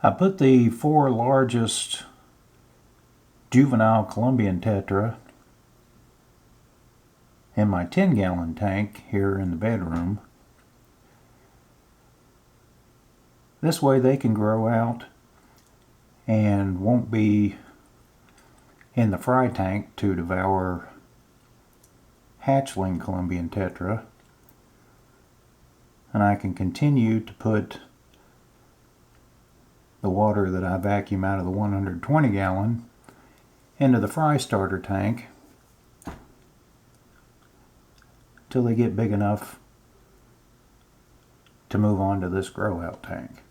I put the 4 largest juvenile Colombian tetra in my 10-gallon tank here in the bedroom. This way they can grow out and won't be in the fry tank to devour hatchling Colombian tetra, and I can continue to put the water that I vacuum out of the 120 gallon into the fry starter tank till they get big enough to move on to this grow out tank.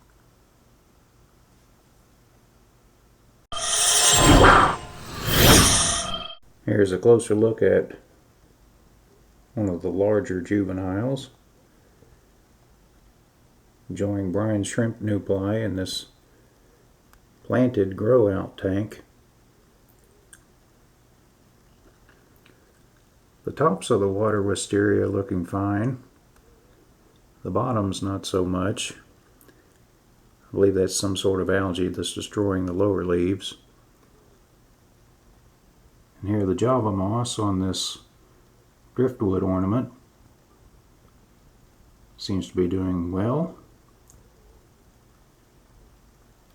Here's a closer look at one of the larger juveniles enjoying brine shrimp nupli in this planted grow out tank. The tops of the water wisteria looking fine. The bottom's not so much. I believe that's some sort of algae that's destroying the lower leaves. And here the Java moss on this driftwood ornament seems to be doing well.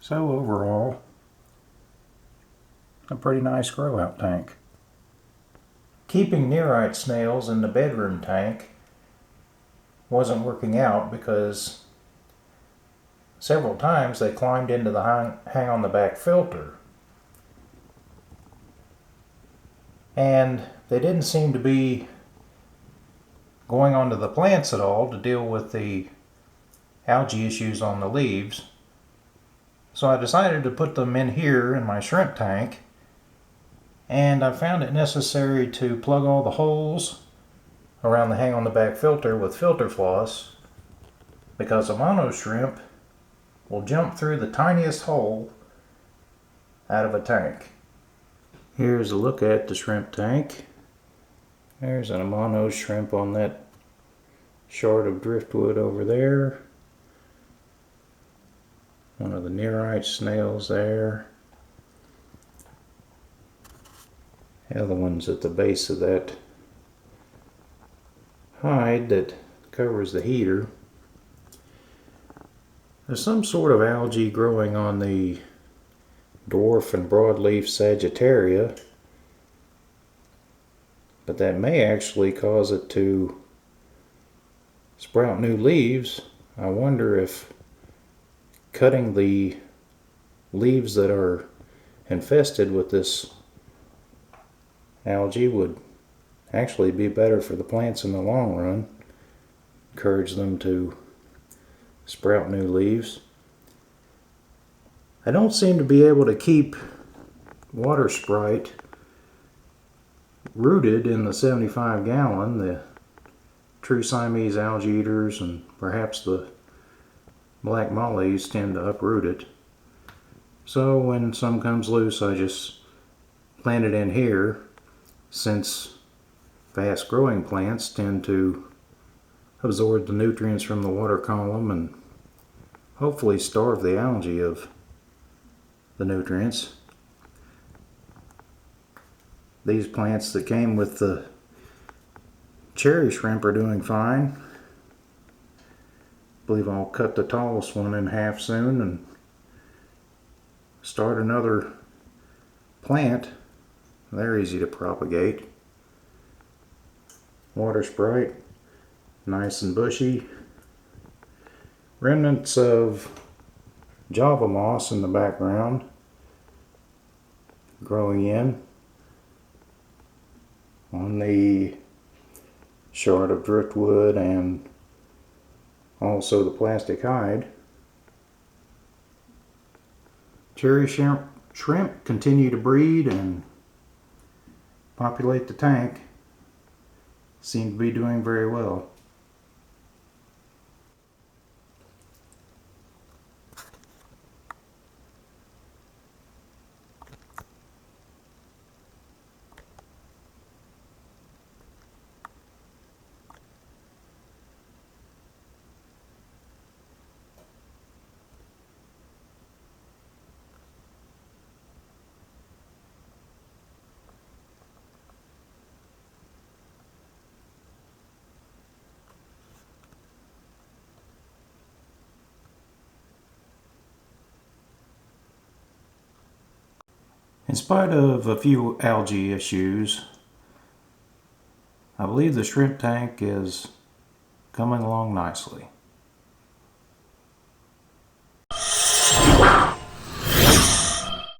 So overall, a pretty nice grow out tank. Keeping nerite snails in the bedroom tank wasn't working out because several times they climbed into the hang on the back filter. And they didn't seem to be going onto the plants at all to deal with the algae issues on the leaves. So I decided to put them in here in my shrimp tank, and I found it necessary to plug all the holes around the hang on the back filter with filter floss, because Amano shrimp will jump through the tiniest hole out of a tank. Here's a look at the shrimp tank. There's an Amano shrimp on that shard of driftwood over there. One of the nerite snails there. The other one's at the base of that hide that covers the heater. There's some sort of algae growing on the dwarf and broadleaf Sagittaria, but that may actually cause it to sprout new leaves. I wonder if cutting the leaves that are infested with this algae would actually be better for the plants in the long run. Encourage them to sprout new leaves. I don't seem to be able to keep water sprite rooted in the 75 gallon. The true Siamese algae eaters and perhaps the black mollies tend to uproot it. So when some comes loose, I just plant it in here, since fast growing plants tend to absorb the nutrients from the water column and hopefully starve the algae of the nutrients. These plants that came with the cherry shrimp are doing fine. I believe I'll cut the tallest one in half soon and start another plant. They're easy to propagate. Water sprite, nice and bushy. Remnants of Java moss in the background growing in on the shard of driftwood and also the plastic hide. Cherry shrimp continue to breed and populate the tank. Seem to be doing very well. In spite of a few algae issues, I believe the shrimp tank is coming along nicely.